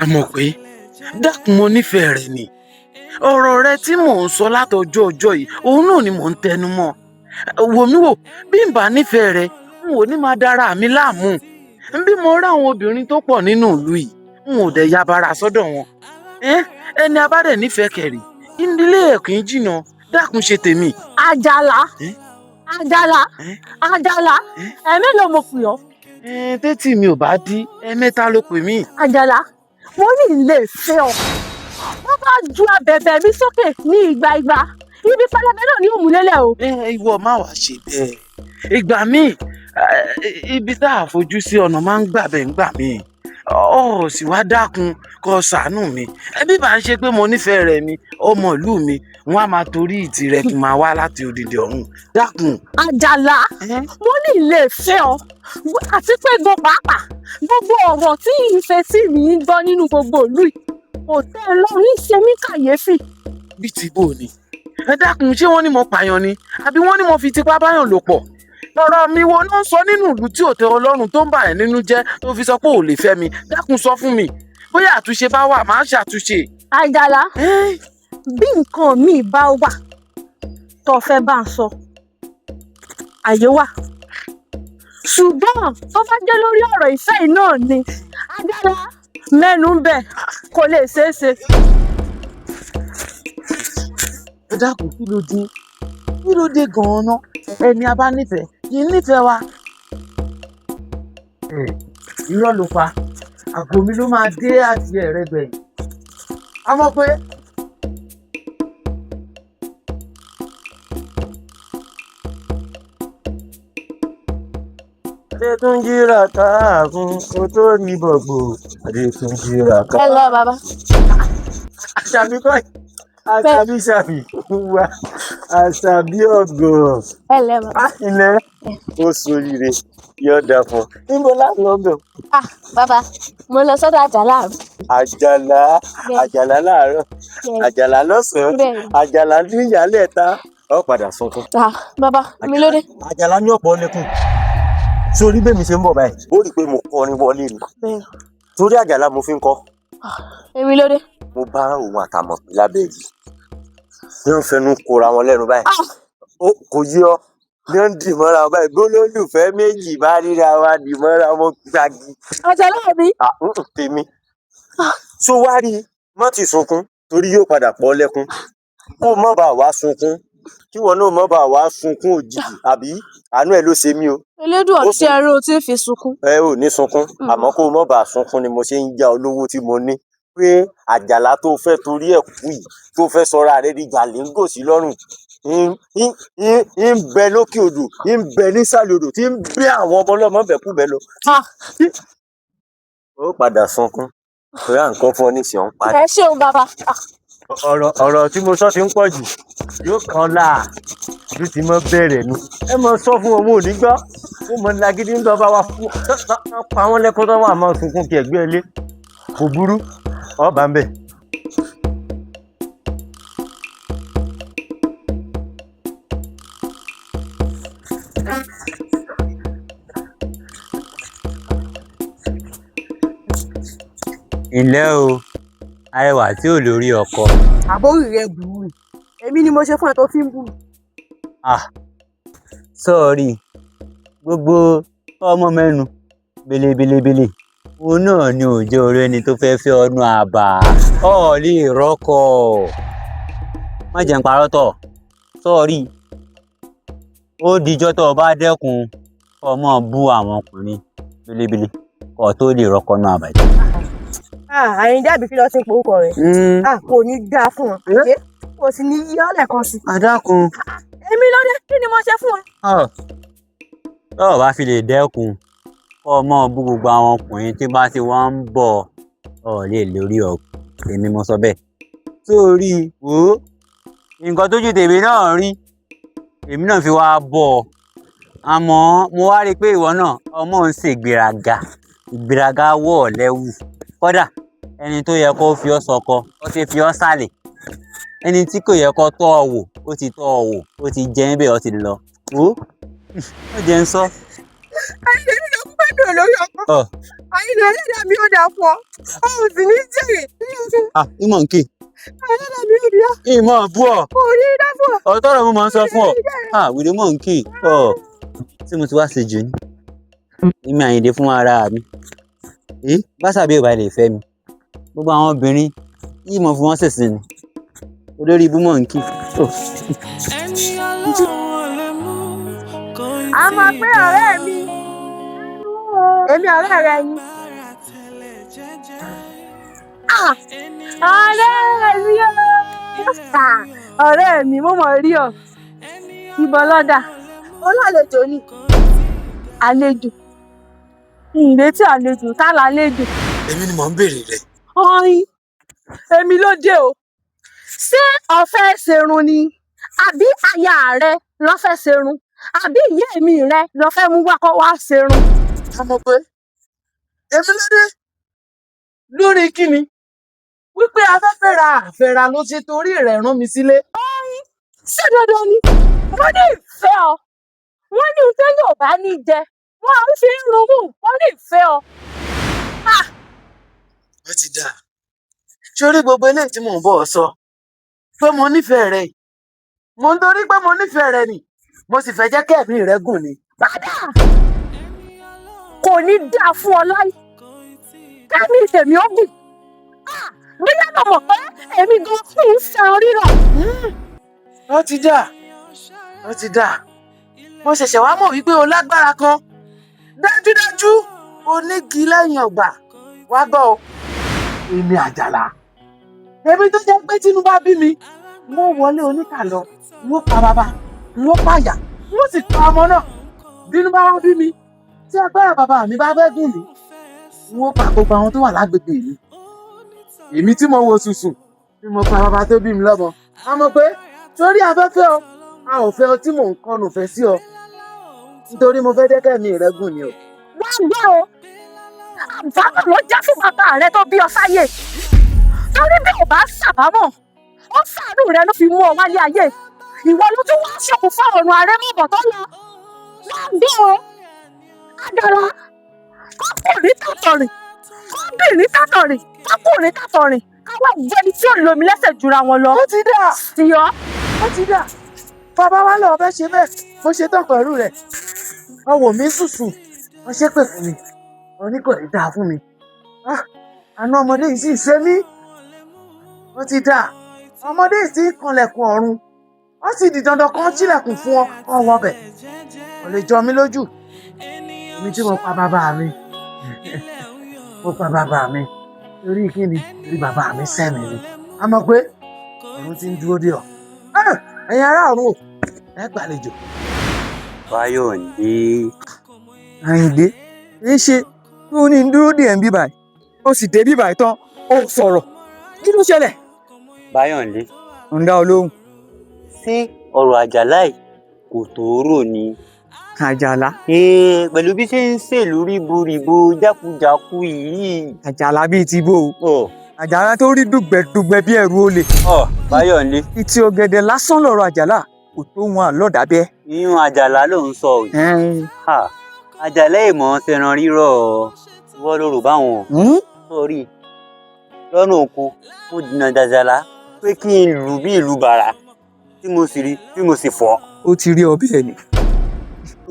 àmọ́ pé dákun mo nífẹ̀ẹ́ rẹ ni ọ̀rọ̀ rẹ tí mò ń sọ látọjọ́ ọjọ́ yìí òun náà ni mò ń tẹnu mọ́ wò mí wò bí n bá nífẹ̀ẹ́ rẹ n ò ní máa dára mi láàmú bí mo rí àwọn obìnrin tó pọ̀ nínú ìlú yìí n ò dẹ̀ yabara sọ́dọ̀ wọn ẹni abádẹ nífẹ̀ẹ́ kẹrì ìdílé ẹ̀ kì í jìnnà dákun ṣe tèmi. Àjàlá ẹ̀mélòó mo pè ọ́. tètè mi ò bá dí ẹ̀mẹ́ta ló pè mí. Àjàlá mo ní ilé ìfẹ́ ọ wọ́n bá ju abẹ̀bẹ̀ mi sókè ní ìgbà ibi pẹlẹbẹ náà ní òmùlélẹ̀ o. ìwọ má wàá ṣe bẹ́ẹ̀ ìgbà míì ibi tá a fojú sí ọ̀nà máa ń gbàbẹ̀ ń gbà míì ọ sì wá dákun kó ṣàánú mi ẹbí bá ń ṣe pé mo nífẹ̀ẹ́ rẹ mi ọmọ ìlú mi wọn á máa torí ìtì rẹ kí n máa wá láti odidi ọ̀run dákun. Àjàlá mo ní ilé ìfẹ́ ọ àti pé pàápàá gbogbo ọ̀rọ̀ tí ìfẹ́ sí mi ń gbọ́ nínú gbogbo ìlú yìí kò tẹ́ ẹ lọ́rùn ṣe mí kàyéfì. bí ti bò ni ẹ dákun ṣé wọ́n ní mo pààyàn ni àbí wọ́n ní mo fi tipá báyàn lò pọ̀ ọ̀rọ̀ mi wo ló ń sọ nínú ìlú tí ò tẹ Ọlọ́run tó ń bà ẹ́ nínú jẹ́ tó fi sọ pé ò lè fẹ́ mi dákun sọ fún mi bóyá àtúnṣe bá wà máa ṣàtúnṣe. Àjàlá bí nǹkan míì bá wà tó fẹ́ bá ń sọ àyè wà ṣùgbọ́n tó bá jẹ́ lórí ọ̀rọ̀ ìfẹ́ yìí náà ni Àjàlá mẹ́nu ń bẹ̀ kò lè ṣeé ṣe. ẹ dákun kí ló dé gan-an ná ẹni a bá nífẹ̀ẹ́ kì í nífẹ̀ẹ́ wa. irọ́ ló pa àgbo mi ló máa dé àti ẹ̀rẹ́ gbẹ̀yìn. a mọ̀ pé. Adétúnjìrà káàkùn kó tó ní bọ̀gbò Adétúnjìrà káàkùn. ẹ lọ bàbá. àṣàbí kọ́ àṣàbí ṣàbí wá àṣàbí ọ̀gọ̀. ẹ lẹ bàbá. ilẹ̀ ó soríire yóò dà fún un. níbo láti ọbẹ̀. Bàbá mo lọ sọ́dọ̀ Àjàlá. àjàlá láàárọ̀ àjàlá lọ́sàn-án àjàlá ní ìyálẹ̀ ta ó padà sunkún. Bàbá mi ló dé. àjàlá ní ọ̀pọ̀ lẹ́kùn sórí bẹ́ẹ̀ mi ṣe ń bọ̀ báyìí ó rí i pé mo kọrin wọlé ni torí àjàlá mo fi ń kọ́. èmi ló dé. mo bá òun àtàmọ̀ pé lábẹ́ yìí bí wọ́n fẹnu kóra wọn lẹ́nu báyìí kò yí ọ bí wọ́n dì mọ́ra wọn báyìí gbólólùfẹ́ méjì bá ríra wa dì mọ́ra wọn gbági. Àjàlá mi. tèmi tó wá rí mọ́ ti sunkún torí yóò padà pọ̀ lẹ́kún kó mọ́ bá wa sunkún kí wọn náà mọ́ bá wa sunkún òjijì àbí àánú ẹ̀ ló ṣe mí o. Elédùà tí ẹrú tí ń fi sunkún. ẹ ò ní sunkún àmọ́ kó mọ́ bá sunkún ni mo ṣe ń já olówó tí mo ní pé àjàlá tó fẹ́ torí ẹ̀ kú yìí tó fẹ́ sọra rẹ̀ di jàlíngò sí lọ́rùn ń bẹ lókè odò ń bẹ nísàlẹ̀ odò tí ń bẹ àwọn ọmọ ọlọ́mọ bẹ̀kú bẹ lọ. ó padà sunkún torí à ń kọ́ fún ọ níṣẹ́ ọ̀hún padà. ẹ ṣeun bàbá. ọ̀rọ̀ tí mo sọ ti ń pọ̀ jù yóò kan láà ju ti mọ bẹ̀rẹ̀ nu ẹ mọ sọ fún ọmọ òní gbọ́ ó mọ lágídí ń lọ́ba wa fún pa wọ́n lẹ́kọ́ tó wà máa sunkún kí ẹgbẹ́ ilé kò burú ọba ń bẹ̀. ilé o arẹwà tí ò lórí ọkọ. àbórí rẹ burú ni èmi ni mo ṣe fún ẹ tó fi ń bù. sọ́ọ̀rì gbogbo ọmọ mẹ́nu belebelebele òun náà ni òjò orí ẹni tó fẹ́ fẹ́ ọdún àbá ọ̀ọ́lì rọ́kọ̀ má jẹ́ ń parọ́ tọ̀ sọ́ọ̀rì ó dijọ́ tó o bá dẹ́kun ọmọ bú àwọn ọkùnrin belebele kó tó lè rọ́kọ̀ náà àbàjẹ́. Àyìndé àbí kí ló ti ń porúkọ rẹ̀ kò ní dáa fún wọn kò sì ní yí ọ́ lẹ́ẹ̀kan sí. àdákun. èmi ló dé kí ni mo ṣe fún ẹ. tó o bá fi lè dẹ́kun kó o mọ̀ bú gbogbo àwọn ọkùnrin tí bá ti wọ́n ń bọ̀ ọ lè lórí ọkùnrin èmi mo sọ bẹ́ẹ̀. sórí o nǹkan tójú tèmi náà rí èmi náà fi wá bọ̀ ọ àmọ́ mo wá rí i pé ìwọ náà ọmọ ń ṣègbéraga ìgbéraga wọ̀ ọ́ lẹ́wù kódà ẹni tó yẹ kó fi ọ́ sọkọ ó ti fi ọ́ sàlẹ̀ ẹni tí kò yẹ kó tọ́ ọ wò ó ti tọ́ ọ wò ó ti jẹ́ níbẹ̀ ó ti lọ wò ó jẹ́ ń sọ. àyè mi ló gbẹ́dọ̀ lórí ọkọ. àyìnlá ẹlẹ́dàá mi ò dà fún ọ ò sì ní jèrè. ìmọ̀ nkì. ẹlẹ́dàá mi ò bí ọ. ìmọ̀ bú ọ. kò ní í dá fún ọ. ọ̀tọ́rọ̀ mo máa ń sọ fún ọ. wìlé mọ̀ nkì. tí mo ti wá ṣe jù ní. èmi Àyìndé fún ara mi. báṣàbí ò bá lè fẹ́ mi. gbogbo àwọn obìnrin yìí mọ̀ fún wọn ṣèṣin ni. olórí ibú mọ̀ nkì. a máa pé ọ̀rẹ́ mi èmi ọ̀rẹ́ rẹ ni. ọ̀rẹ́ mi ọ̀rẹ́ mi mo mọ̀ rí ọ ìbọn lọ́dà olálejò ni àlejò ìrètí àlejò tá lálejò. èmi ni mò ń béèrè rẹ. ọyìn èmi ló dé o ṣé o fẹ́ ṣerun ni àbí aya rẹ ló fẹ́ ṣerun àbí ìyá mi rẹ ló fẹ́ mú wá kó wá ṣerun. ọmọ pé èmi ló dé lórí kíni wípé afẹ́fẹ́ ra àfẹ́ra ló ṣe torí rẹ̀ rán mi sílé. ṣé dandan ni wọ́n ní ìfẹ́ ọ wọ́n ní ìfẹ́ yóò bá ní jẹ wọ́n á fi ń runmú wọ́n ní ìfẹ́ ọ. ó ti dáa sórí gbogbo eléyìí tí mò ń bọ̀ ọ sọ pé mo nífẹ̀ẹ́ rẹ mo ń torí pé mo nífẹ̀ẹ́ rẹ ni mo sì fẹ́ jẹ́ kẹ́ẹ̀mí rẹ gùn ni. padà kò ní dáa fún ọ láyé kẹ́mi tèmi ó gùn bóyá lọ mọ̀ pé èmi gan fún un san rírọ̀. ó ti dáa mo ṣẹ̀ṣẹ̀ wá mọ̀ wípé o lágbára kan dájúdájú onígi lẹ́yìn ọgbà wá gbọ́ o. èmi Àjàlá èmi tó jẹ́ pé tínú bá bí mi mo wọlé oníkà lọ mo pa bàbá mo pàyà mo sì pa ọmọ náà bínú bá wá bí mi tí agbára bàbá mi bá fẹ́ gùn mí mo pa gbogbo àwọn tó wà lágbègbè mi. èmi tí mo wo sùsù tí mo pa bàbá tó bí mi lọ́mọ a mọ̀ pé torí afẹ́fẹ́ ọ a ò fẹ́ ọ tí mò ń kọnu fẹ́ sí ọ nítorí mo fẹ́ dẹ́kẹ́ mi rẹ gùn ni o. wá gbọ́ o àbámọ̀ ló jẹ́ fún bàbá rẹ tó bí ọ sáyé torí bí ò bá ṣàbámọ̀ ó ṣàánú rẹ ló fi mú ọ wálé ayé ìwọ ló tún wá ṣòkò fún ọ̀run àrẹ́mọ̀bọ̀ tó lọ wá gbọ́ o Àjàlá kọ́kùnrin tàtọ̀rìn kọ́bìnrin tàtọ̀rìn kọ́kùnrin tàtọ̀rìn káwá jẹni tí ò lómi lẹ́sẹ̀ jura wọn lọ. ó ti dà sí ọ. ó ti dà bàbá wa lọ fẹ́ ṣe bẹ́ẹ̀ mo ṣe tán pẹ̀lú rẹ̀ ọwọ́ mi sùsù wọ́n ṣépè fún mi wọ́n ní kò ní dáa fún mi àná ọmọdé yìí sì ṣe mí. ó ti dà ọmọdé yìí sì kanlẹ̀kùn ọ̀run ó sì di dandan kan sílẹ̀kùn fún ọ ọwọ́ bẹ̀ kò lè jọ mí lójú èmi tí mo pa bàbá mi mo pa bàbá mi torí kíni torí bàbá mi sẹ́mi ni a mọ̀ pé ọ̀run ti ń dúró dé ọ ẹ̀yin ará ọ̀run o ẹ gbàlejò. Báyọ̀ndé. Àyìndé ẹ ṣe tí ó ní dúró dè ń bí báyìí ó sì dé bí báyìí tán ó sọ̀rọ̀ kí ló ṣẹlẹ̀. Báyọ̀ndé. ń dá ọ lóhùn. ṣé ọ̀rọ̀ Àjàlá yìí kò tóóró ni. Àjàlá. pẹ̀lú bí ṣe ń ṣèlú ríboríbo jákujàku yìí. Àjàlá bíi ti bó o. Àjàlá tó rí dùgbẹ̀dùgbẹ̀ bí ẹrù olè. Báyọ̀ndé. ìtì ọ̀gẹ̀dẹ̀ lásán lọ̀rọ̀ Àjàlá kò tó wọn àlọ́dàbẹ́. yíyún Àjàlá ló ń sọ yìí. Àjàlá ìmọ̀ ṣẹran rírọ̀ wọ́n lóru báwọn. sọ́rí lọ́nà oko mo dìnnà Àjàlá pé kí n lù bí ìlú bàrà tí mo sì rí tí mo sì fọ́. ó ti rí ọbẹ̀ ẹ̀ ni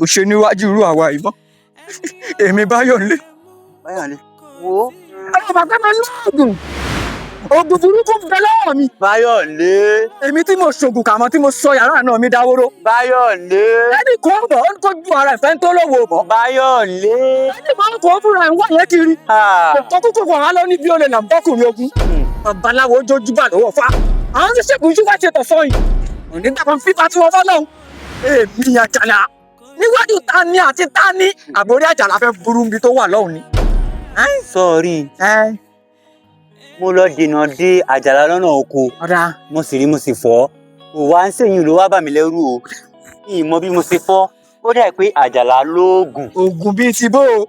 ó ṣe níwájú irú àwa ìbọn èmi Báyọ̀ndé. Báyọ̀ndé wo. ọ̀rọ̀ bàbá mi lóògùn oògùn burúkú bẹ lọ́wọ́ mi. Báyọ̀ndé. èmi tí mo ṣògùn kàmọ́ tí mo sọ yàrá náà mi dáwóró. Báyọ̀ndé. ẹnì kan bọ̀ ó ń kojú ara ìfẹ́ ń tó lówó bọ̀. Báyọ̀ndé. ẹnì kan kò fúnra ẹ̀ ń wá yẹn kiri. kò kúkú kò wá lọ ní bí ó lè nà bọ́kùnrin ogun. babaláwo ojú bá lọ́wọ́ fa àwọn tí ṣègùn ojú wá ṣe tọ̀ sọ́yìn. òní dàgbọ́n fífa tí wọ́n fọ́ lọ́hùn. èmi Àjàlá níwájú tani àti tani àbórí Àjàlá fẹ́ burú níbi tó wà lọ́hùn ni. sọ́ọ̀rì mo lọ dènà dé Àjàlá lọ́nà oko mo sì rí mo sì fọ́ kò wá ń ṣèyìn ló wá bà mí lẹ́rù o ìmọ̀ bí mo ṣe fọ́ ó dà pé Àjàlá lóògùn. oògùn bíi ti bó o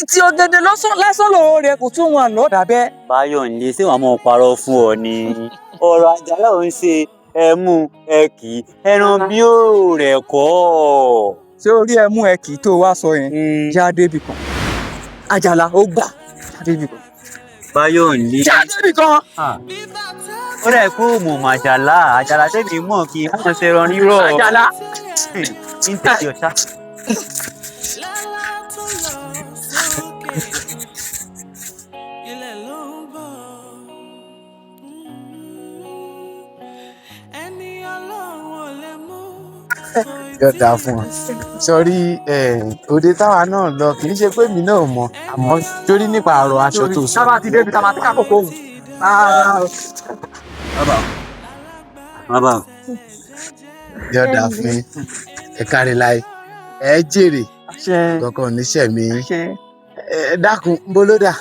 ìtì ọ̀gẹ̀dẹ̀ lásán lòó rẹ kò tún wọn àlọ́dàbẹ́. Báyọ̀ndé ṣé wàá mọ̀ parọ́ fún ọ ni ọ̀rọ̀ Àjàlá ò ń ṣe ẹmu ẹkì ẹran bí ó rẹ̀ kọ́. ṣé orí ẹmu ẹkì tó wá sọ yẹn já débì kan Àjàlá ó gbà jáde nìkan. Báyọ̀nlé. Jáde nìkan. Ó rẹ̀ kó mọ̀ màjàlá. Àjàlá tẹ̀mí mọ̀ kí n mọ̀ ṣe rán rírọ̀. Àjàlá. Ń tẹ̀sí ọ̀tá. Yóò dáa fún ọ. Sọrí òde táwa náà lọ kì í ṣe pé mi náà mọ̀ àmọ́ torí nípa ọ̀rọ̀ aṣọ tó sọ. Sábà ti débi tá a máa tẹ́ka kókó òun. Bàbá. Yóò dáa fún yín. Ẹ kárí láì. Ẹ jèrè. Àṣẹ. Kankan níṣẹ́ mi. Àṣẹ. Ẹ dákun bolódà.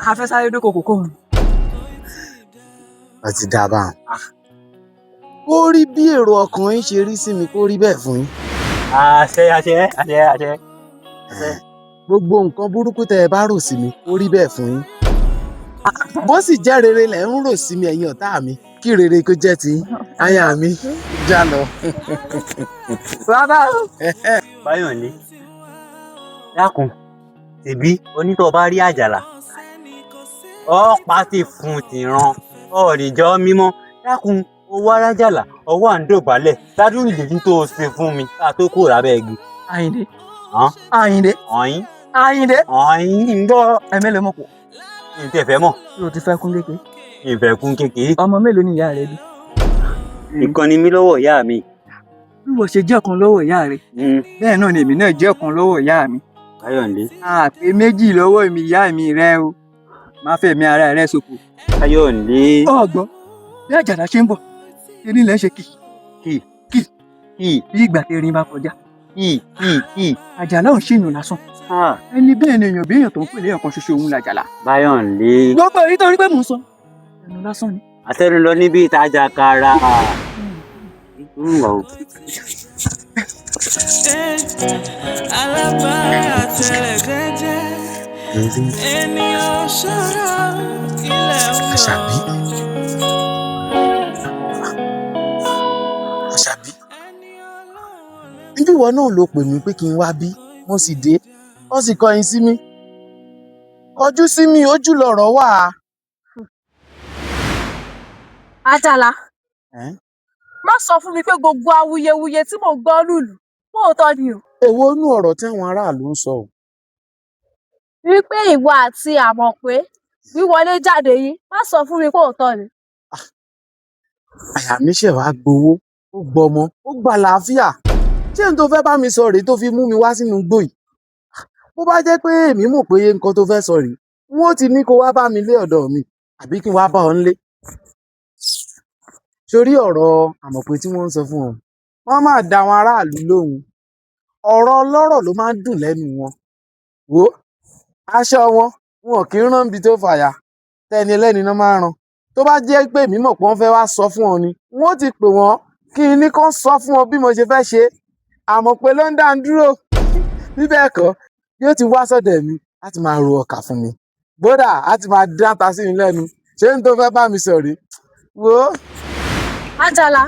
A fẹ́ sáré dókò kókó òun. Ó ti dáa báwọn. Kó rí bí èrò ọkàn yín ṣe rí sí mi kó rí bẹ́ẹ̀ fún yín. Àṣẹ. Gbogbo nǹkan burúkú tẹ ẹ bá rò sí mi kó rí bẹ́ẹ̀ fún yín. Bó sì jẹ́ rere lẹ̀ ń rò sí mi ẹ̀yin ọ̀tá mi kí rere kó jẹ́ ti aya mi já lọ. Bàbá. Báyọ̀nlé. Dákun tèbí onítọ̀ bá rí Àjàlá. Ọ̀pá ti fún tìran ọ̀rìjọ́ mímọ́. Dákun owó arájàlá ọwọ́ à ń dọ̀bálẹ̀ ládùúgbò ìdèjì tó o ṣe fún mi ká tó kúrò lábẹ́ igi. Àyìndé. Àyìndé. Àyìndé. ń gbọ́. Ẹ̀mẹ́lẹ̀ mọ̀ pọ̀. Ìtẹ̀ fẹ́ mọ̀. Ṣé o ti fẹ́ kún kékeré? Ìfẹ́ kún kékeré. Ọmọ mélòó ni ìyá rẹ bí? Ìkan ni mí lọ́wọ́ ìyá mi. Bí wọ́n ṣe jẹ́ ọ̀kan lọ́wọ́ ìyá rẹ, bẹ́ẹ̀ náà ni èmi náà jẹ́ ọ̀kan lọ́wọ́ ìyá mi. Báyọ̀nlé. Àpè méjì lọ́wọ́ mi ìyá mi rẹ o. Má fẹ̀mí ara rẹ ṣòfò. Báyọ̀nlé. Ọ̀gbọ́n bí Àjàlá ṣe ń bọ̀, erin lẹ́ ṣe kì. Bí ìgbà tẹ́rin bá kọjá. Àjàlá ò ṣèyàn lásán. Ẹni bẹ́ẹ̀ ni èèyàn bí èèyàn tó ń pè ní ọ̀kan ṣoṣo òun làjàlá. Báyọ̀nlé. Gbogbo èyí tó rí pé mò ń sọ ẹnu lásán ni. Àtẹnu lọ níbi ìtajà kara. Alábàárà tẹ̀lẹ̀ jẹ́jẹ́ ènìyàn ṣọ́ra ilẹ̀ ń bọ̀. Àṣàbí níbí ìwọ náà ló pè mí pé kí n wá bí mo sì dé wọ́n sì kọ̀yìn sí mi kọjú sí mi ojú lọ̀rọ̀ wà. Àjàlá má sọ fún mi pé gbogbo awuyewuye tí mo gbọ́ lùlù lóòótọ́ ni o. Èwo nú ọ̀rọ̀ tí àwọn aráàlú ń sọ o. Wípé ìwọ àti Àmọ̀pé wíwọlé jáde yìí má sọ fún mi pé òótọ́ ni. Àyà mi ṣẹ̀ wá gbowó ó gbọmọ ó gbà láàfíà ṣé n tó fẹ́ bá mi sọ rèé tó fi mú mi wá sínú igbó yìí. Bó bá jẹ́ pé èmi mọ̀ pé nǹkan tó fẹ́ sọ rèé n ó ti ní kó wá bá mi lé ọ̀dọ̀ mi àbí kí n wá bá ọ nílé. Sórí ọ̀rọ̀ Àmọ̀pé tí wọ́n ń sọ fún ọ wọ́n máa da àwọn aráàlú lóhùn ọ̀rọ̀ ọlọ́rọ̀ ló máa ń dùn lẹ́nu wọn. Wò ó aṣọ wọn kì í rán ibi tó fàyà tẹni ẹlẹ́ni náà máa rán. Tó bá jẹ́ pé èmi mọ̀ pé wọ́n fẹ́ wá sọ fún ọ ni n ó ti pè wọ́n kí n ní kán sọ fún ọ bí mo ṣe fẹ́ ṣe. Àmọ̀pé ló ń dá ń dúró bí bẹ́ẹ̀ kọ́ yóò ti wá sọ́dọ̀ mi láti máa ro ọkà fún mi bódà á ti máa dín ata sí mi lẹ́nu ṣé n tó fẹ́ bá mi sọ rèé. Wò ó. Àjàlá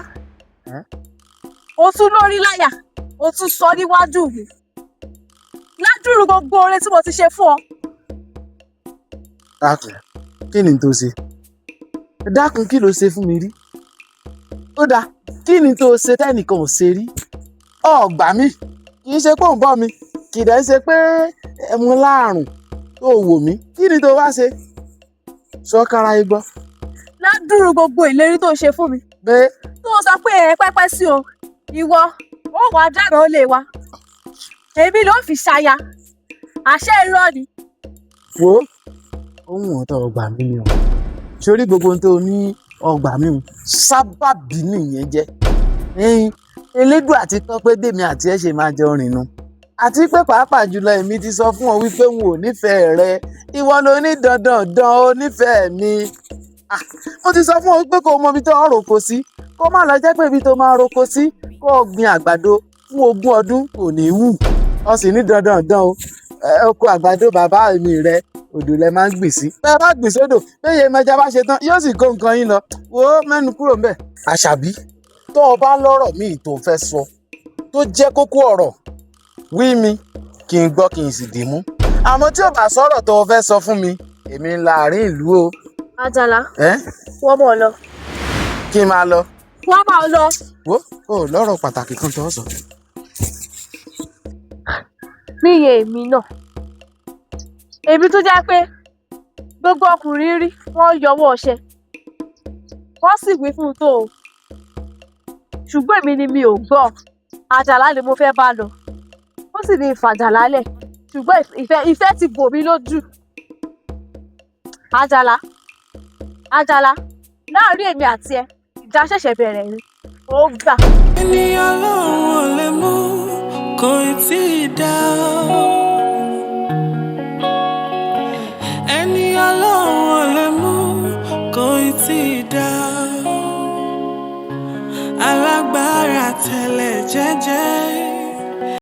o tún lórí láyà o tún sọ níwájú mi ládùúrú gbogbo oore tí mo ti ṣe fún ọ. Dákun kí ni tó ṣe dákun kí ló ṣe fún mi rí ó dáa kí ni tó ṣe tẹ́nìkan ò ṣe rí ọgbà mi kì í ṣe pé òun bọ́ mi kì í dẹ̀ ṣe pé ẹmu láàrùn tó wò mí kí ni tó wá ṣe sọ kára igbó. Ládùúrú gbogbo ìlérí tó ṣe fún mi bẹ́ẹ̀ tó sọ pé ẹ pẹ́pẹ́ sí o ìwọ ó wàá dáná ó lè wa èmi ló fi ṣaya àṣẹ irọ́ ni. wo ohun ọ̀tọ̀ ọgbà mi ni o sórí gbogbo ohun tó ní ọgbà mi o sábàbí nìyẹn jẹ́ elédùn àti tọ́pẹ́ dèmi àti ẹ̀ ṣe máa jọ rìnnú àti pé pàápàá jùlọ èmi ti sọ fún ọ wípé n ò nífẹ̀ẹ́ rẹ ìwọ ló ní dandan ó nífẹ̀ẹ́ mi mo ti sọ fún ọ pé kó o mọ ibi tó roko sí kó má lọ jẹ́ pé ibi tó máa roko sí kó o gbin àgbàdo fún 20 ọdún kò ní wù ọ sì ní dandan o oko àgbàdo bàbá mi rẹ odò lẹ máa ń gbìn sí bẹ́ẹ̀ bá gbìn sódò péye mẹja bá ṣe tán yóò sì kó nǹkan yín lọ wò ó mẹ́nu kúrò ńbẹ̀. Àṣàbí tó o bá lọ́rọ̀ míì tó fẹ́ sọ tó jẹ́ kókó ọ̀rọ̀ wí mi kí n gbọ́ kí n sì dì mú àmọ́ tí ò bá sọ̀rọ̀ tó o fẹ́ sọ fún mi èmi ń láàrin ìlú o. Àjàlá, ẹ́ wọ́n mọ̀ ọ́ lọ. kí n máa lọ. Wọ́n mọ̀ ọ́ lọ. wo o lọ́rọ̀ pàtàkì kan tó sọ. Níye èmi náà. Èmi tó jẹ́ pé gbogbo ọkùnrin rí wọ́n yọwọ́ ọṣẹ. Wọ́n sì wí fún un tó o. Ṣùgbọ́n èmi ni mi ò gbọ́. Àjàlá ni mo fẹ́ bá lọ. Ó sì ní ìfàjàlá lẹ̀. Ṣùgbọ́n ìfẹ́ ti bò mí lójú. Àjàlá, láàárín èmi àti ẹ, ìjà ṣẹ̀ṣẹ̀ bẹ̀rẹ̀ ni. Ó gbà. Ènìyàn lòun ò lè mú kò tí ì dá o. Ènìyàn lòun ò lè mú kò tí ì dá o. Alágbára tẹ̀lé jẹ́jẹ́.